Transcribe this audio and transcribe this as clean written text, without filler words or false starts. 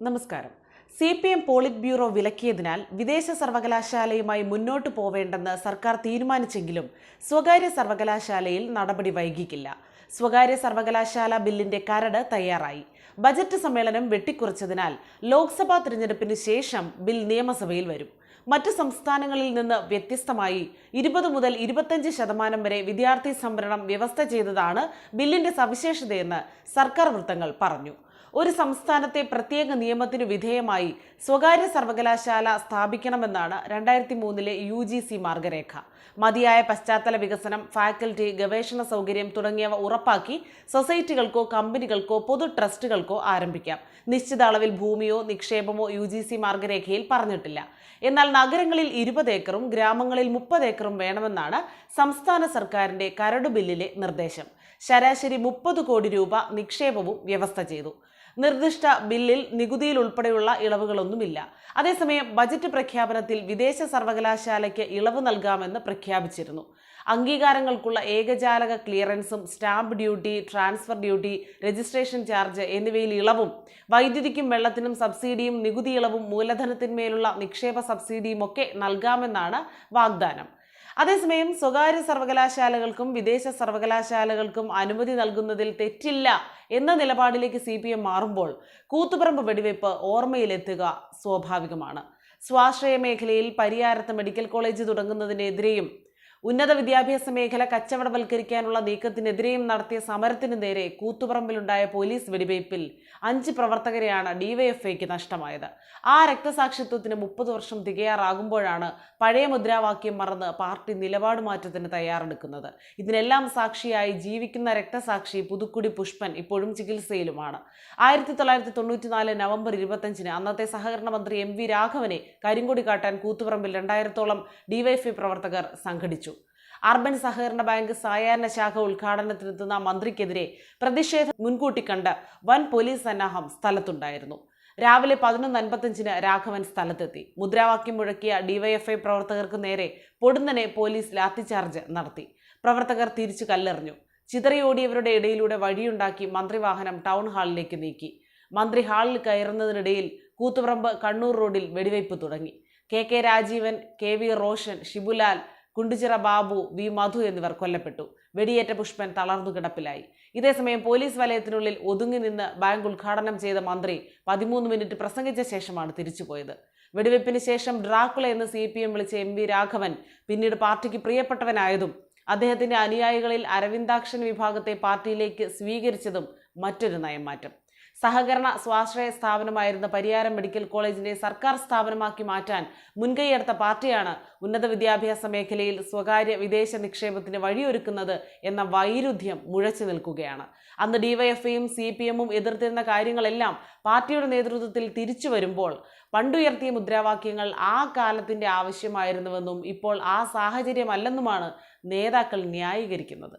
നമസ്കാരം. CPM polit bureau വിലക്കിയതിനാൽ വിദേശ സർവകലാശാലയുമായി മുന്നോട്ടു പോവേണ്ടെന്ന് സർക്കാർ തീരുമാനിച്ചെങ്കിലും സ്വകാര്യ സർവകലാശാലയിൽ നടപടി വൈകിക്കില്ല. സ്വകാര്യ സർവകലാശാല ബില്ലിന്റെ കരട് തയ്യാറായി. ബജറ്റ് സമ്മേളനം വെട്ടിക്കുറച്ചതിനാൽ ലോക്സഭാ തിരഞ്ഞെടുപ്പിന് ശേഷം ബിൽ നിയമസഭയിൽ വരും. മറ്റ് സംസ്ഥാനങ്ങളിൽ നിന്ന് വ്യത്യസ്തമായി 20 മുതൽ 25% വരെ വിദ്യാർത്ഥി സംവരണം വ്യവസ്ഥ ചെയ്തതാണ് ബില്ലിന്റെ സവിശേഷതയെന്ന് സർക്കാർ വൃത്തങ്ങൾ പറഞ്ഞു. ഒരു സംസ്ഥാനത്തെ പ്രത്യേക നിയമത്തിനു വിധേയമായി സ്വകാര്യ സർവകലാശാല സ്ഥാപിക്കണമെന്നാണ് 2003 UGC മാർഗരേഖ. മതിയായ പശ്ചാത്തല വികസനം, ഫാക്കൽറ്റി, ഗവേഷണ സൗകര്യം തുടങ്ങിയവ ഉറപ്പാക്കി സൊസൈറ്റികൾക്കോ കമ്പനികൾക്കോ പൊതു ട്രസ്റ്റുകൾക്കോ ആരംഭിക്കാം. നിശ്ചിത അളവിൽ ഭൂമിയോ നിക്ഷേപമോ UGC മാർഗരേഖയിൽ പറഞ്ഞിട്ടില്ല. എന്നാൽ നഗരങ്ങളിൽ 20 ഏക്കറും ഗ്രാമങ്ങളിൽ 30 ഏക്കറും വേണമെന്നാണ് സംസ്ഥാന സർക്കാരിന്റെ കരടു ബില്ലിലെ നിർദ്ദേശം. ശരാശരി 30 കോടി രൂപ നിക്ഷേപവും വ്യവസ്ഥ ചെയ്തു. നിർദ്ദിഷ്ട ബില്ലിൽ നികുതിയിൽ ഉൾപ്പെടെയുള്ള ഇളവുകളൊന്നുമില്ല. അതേസമയം ബജറ്റ് പ്രഖ്യാപനത്തിൽ വിദേശ സർവകലാശാലയ്ക്ക് ഇളവ് നൽകാമെന്ന് പ്രഖ്യാപിച്ചിരുന്നു. അംഗീകാരങ്ങൾക്കുള്ള ഏകജാലക ക്ലിയറൻസും stamp duty, transfer duty, registration charge എന്നിവയിൽ ഇളവും, വൈദ്യുതിക്കും വെള്ളത്തിനും സബ്സിഡിയും, നികുതി ഇളവും, മൂലധനത്തിന്മേലുള്ള നിക്ഷേപ സബ്സിഡിയും ഒക്കെ നൽകാമെന്നാണ് വാഗ്ദാനം. അതേസമയം സ്വകാര്യ സർവകലാശാലകൾക്കും വിദേശ സർവകലാശാലകൾക്കും അനുമതി നൽകുന്നതിൽ തെറ്റില്ല എന്ന നിലപാടിലേക്ക് CPM മാറുമ്പോൾ കൂത്തുപറമ്പ് വെടിവയ്പ് ഓർമ്മയിലെത്തുക സ്വാഭാവികമാണ്. സ്വാശ്രയ മേഖലയിൽ പരിയാരത്ത് മെഡിക്കൽ കോളേജ് തുടങ്ങുന്നതിനെതിരെയും ഉന്നത വിദ്യാഭ്യാസ മേഖല കച്ചവടവൽക്കരിക്കാനുള്ള നീക്കത്തിനെതിരെയും നടത്തിയ സമരത്തിനു നേരെ കൂത്തുപറമ്പിലുണ്ടായ പോലീസ് വെടിവയ്പിൽ 5 പ്രവർത്തകരെയാണ് DYFIക്ക് നഷ്ടമായത്. ആ രക്തസാക്ഷിത്വത്തിന് 30 വർഷം തികയാറാകുമ്പോഴാണ് പഴയ മുദ്രാവാക്യം മറന്ന് പാർട്ടി നിലപാട് മാറ്റത്തിന് തയ്യാറെടുക്കുന്നത്. ഇതിനെല്ലാം സാക്ഷിയായി ജീവിക്കുന്ന രക്തസാക്ഷി പുതുക്കുടി പുഷ്പൻ ഇപ്പോഴും ചികിത്സയിലുമാണ്. 1994 നവംബർ 25 അന്നത്തെ സഹകരണ മന്ത്രി MV രാഘവനെ കരിങ്കൊടി കാട്ടാൻ കൂത്തുപറമ്പിൽ 2000-ഓളം DYFI പ്രവർത്തകർ സംഘടിച്ചു. അർബൻ സഹകരണ ബാങ്ക് സായാഹ്ന ശാഖ ഉദ്ഘാടനത്തിനെത്തുന്ന മന്ത്രിക്കെതിരെ പ്രതിഷേധം മുൻകൂട്ടി കണ്ട് വൻ പോലീസ് സന്നാഹം സ്ഥലത്തുണ്ടായിരുന്നു. രാവിലെ 11:55 രാഘവൻ സ്ഥലത്തെത്തി. മുദ്രാവാക്യം മുഴക്കിയ DYFI പ്രവർത്തകർക്ക് നേരെ പൊടുന്നനെ പോലീസ് ലാത്തിചാർജ് നടത്തി. പ്രവർത്തകർ തിരിച്ചു കല്ലെറിഞ്ഞു. ചിതറിയോടിയവരുടെ ഇടയിലൂടെ വഴിയുണ്ടാക്കി മന്ത്രിവാഹനം ടൗൺ ഹാളിലേക്ക് നീക്കി. മന്ത്രി ഹാളിൽ കയറുന്നതിനിടയിൽ കൂത്തുപറമ്പ് കണ്ണൂർ റോഡിൽ വെടിവയ്പ് തുടങ്ങി. KK Rajeevan, KV Roshan, Shibulal, Kunduchira Babu, V മധു എന്നിവർ കൊല്ലപ്പെട്ടു. വെടിയേറ്റ പുഷ്പൻ തളർന്നു കിടപ്പിലായി. ഇതേസമയം പോലീസ് വലയത്തിനുള്ളിൽ ഒതുങ്ങി നിന്ന് ബാങ്ക് ഉദ്ഘാടനം ചെയ്ത മന്ത്രി 13 മിനിറ്റ് പ്രസംഗിച്ച ശേഷമാണ് തിരിച്ചുപോയത്. വെടിവെപ്പിന് ശേഷം ഡ്രാക്കുള എന്ന് CPM വിളിച്ച MV രാഘവൻ പിന്നീട് പാർട്ടിക്ക് പ്രിയപ്പെട്ടവനായതും അദ്ദേഹത്തിന്റെ അനുയായികളിൽ അരവിന്ദാക്ഷൻ വിഭാഗത്തെ പാർട്ടിയിലേക്ക് സ്വീകരിച്ചതും മറ്റൊരു നയംമാറ്റം. സഹകരണ സ്വാശ്രയ സ്ഥാപനമായിരുന്ന പരിയാരം മെഡിക്കൽ കോളേജിനെ സർക്കാർ സ്ഥാപനമാക്കി മാറ്റാൻ മുൻകൈയെടുത്ത പാർട്ടിയാണ് ഉന്നത വിദ്യാഭ്യാസ മേഖലയിൽ സ്വകാര്യ വിദേശ നിക്ഷേപത്തിന് വഴിയൊരുക്കുന്നത് എന്ന വൈരുദ്ധ്യം മുഴച്ചു നിൽക്കുകയാണ്. അന്ന് DYFIയും CPMഉം എതിർത്തിരുന്ന കാര്യങ്ങളെല്ലാം പാർട്ടിയുടെ നേതൃത്വത്തിൽ തിരിച്ചു വരുമ്പോൾ പണ്ടുയർത്തിയ മുദ്രാവാക്യങ്ങൾ ആ കാലത്തിന്റെ ആവശ്യമായിരുന്നുവെന്നും ഇപ്പോൾ ആ സാഹചര്യമല്ലെന്നുമാണ് നേതാക്കൾ ന്യായീകരിക്കുന്നത്.